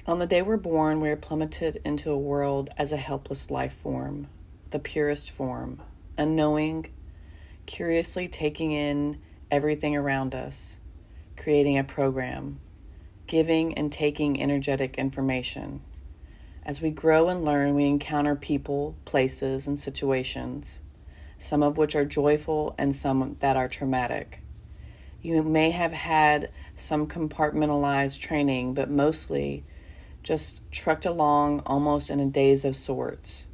On the day we're born, we are plummeted into a world as a helpless life form, the purest form, unknowing, curiously taking in everything around us, creating a program, giving and taking energetic information. As we grow and learn, we encounter people, places, and situations, some of which are joyful and some that are traumatic. You may have had some compartmentalized training, but mostly just trucked along almost in a daze of sorts,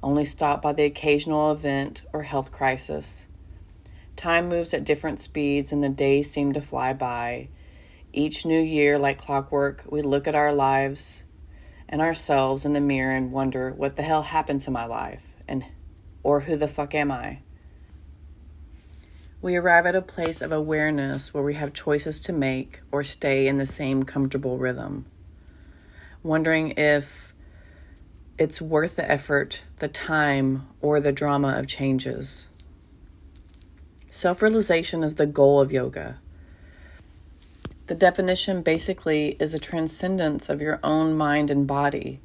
only stopped by the occasional event or health crisis. Time moves at different speeds and the days seem to fly by. Each new year, like clockwork, we look at our lives and ourselves in the mirror and wonder what the hell happened to my life or who the fuck am I? We arrive at a place of awareness where we have choices to make or stay in the same comfortable rhythm, wondering if it's worth the effort, the time, or the drama of changes. Self-realization is the goal of yoga. The definition basically is a transcendence of your own mind and body,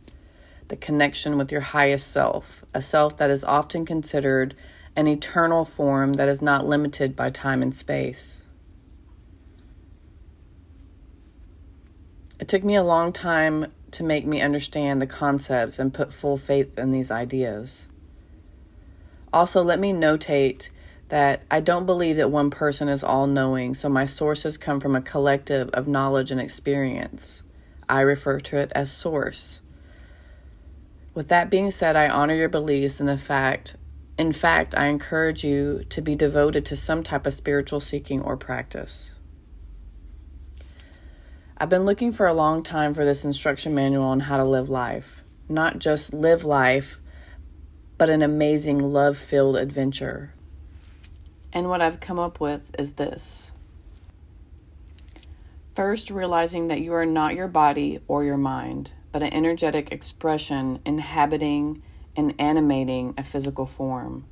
the connection with your highest self, a self that is often considered an eternal form that is not limited by time and space. It took me a long time to make me understand the concepts and put full faith in these ideas. Also, let me notate that I don't believe that one person is all-knowing, so my sources come from a collective of knowledge and experience. I refer to it as source. With that being said, I honor your beliefs and in fact, I encourage you to be devoted to some type of spiritual seeking or practice. I've been looking for a long time for this instruction manual on how to live life. Not just live life, but an amazing love-filled adventure. And what I've come up with is this. First, realizing that you are not your body or your mind, but an energetic expression inhabiting and animating a physical form.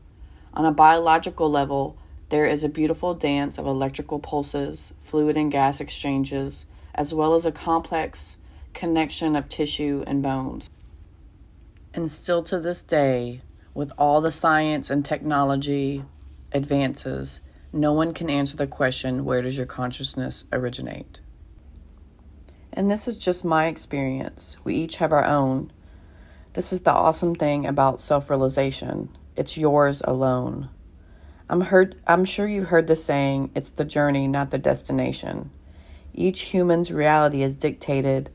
On a biological level, there is a beautiful dance of electrical pulses, fluid and gas exchanges, as well as a complex connection of tissue and bones. And still to this day, with all the science and technology advances, no one can answer the question, where does your consciousness originate? And this is just my experience. We each have our own. This is the awesome thing about self-realization. It's yours alone. I'm sure you've heard the saying, it's the journey, not the destination. Each human's reality is dictated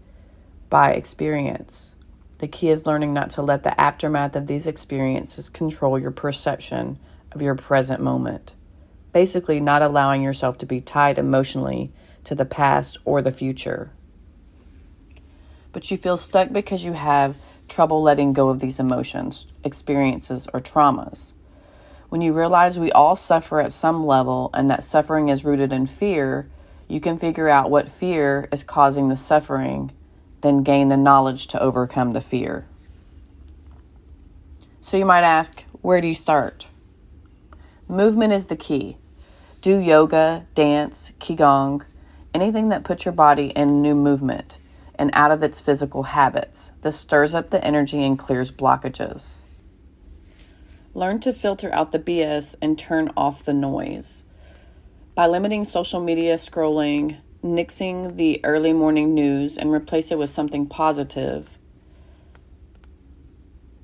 by experience. The key is learning not to let the aftermath of these experiences control your perception of your present moment. Basically, not allowing yourself to be tied emotionally to the past or the future. But you feel stuck because you have trouble letting go of these emotions, experiences, or traumas. When you realize we all suffer at some level and that suffering is rooted in fear, you can figure out what fear is causing the suffering, then gain the knowledge to overcome the fear. So you might ask, where do you start? Movement is the key. Do yoga, dance, qigong, anything that puts your body in new movement and out of its physical habits. This stirs up the energy and clears blockages. Learn to filter out the BS and turn off the noise. By limiting social media scrolling, nixing the early morning news and replace it with something positive,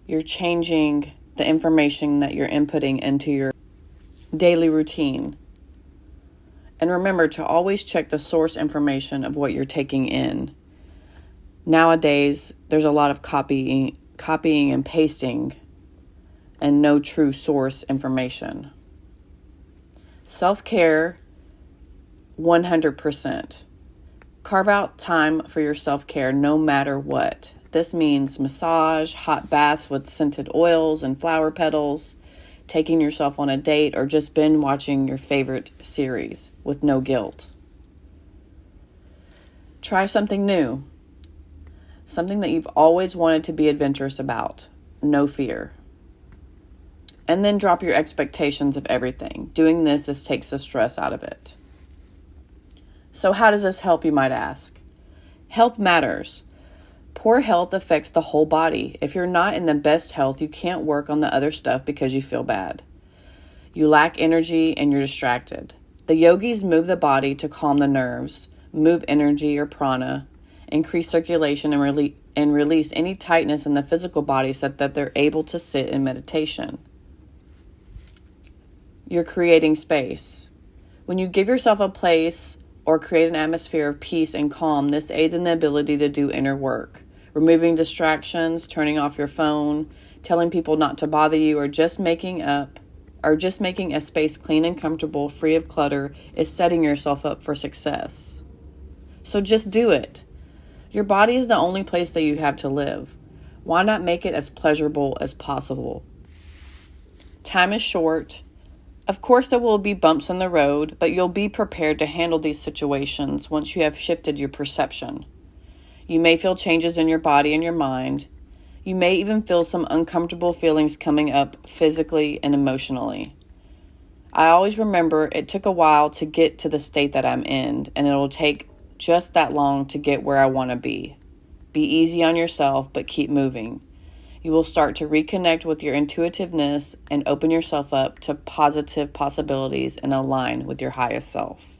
you're changing the information that you're inputting into your daily routine. And remember to always check the source information of what you're taking in. Nowadays, there's a lot of copying and pasting and no true source information. Self-care, 100%. Carve out time for your self-care no matter what. This means massage, hot baths with scented oils and flower petals, taking yourself on a date, or just binge watching your favorite series with no guilt. Try something new. Something that you've always wanted to be adventurous about. No fear. And then drop your expectations of everything. Doing this just takes the stress out of it. So how does this help, you might ask? Health matters. Poor health affects the whole body. If you're not in the best health, you can't work on the other stuff because you feel bad. You lack energy and you're distracted. The yogis move the body to calm the nerves, move energy or prana, increase circulation, and release any tightness in the physical body so that they're able to sit in meditation. You're creating space. When you give yourself a place or create an atmosphere of peace and calm, this aids in the ability to do inner work. Removing distractions, turning off your phone, telling people not to bother you, or just making a space clean and comfortable, free of clutter, is setting yourself up for success. So just do it. Your body is the only place that you have to live. Why not make it as pleasurable as possible? Time is short. Of course, there will be bumps in the road, but you'll be prepared to handle these situations once you have shifted your perception. You may feel changes in your body and your mind. You may even feel some uncomfortable feelings coming up physically and emotionally. I always remember it took a while to get to the state that I'm in, and it'll take just that long to get where I want to be. Be easy on yourself, but keep moving. You will start to reconnect with your intuitiveness and open yourself up to positive possibilities and align with your highest self.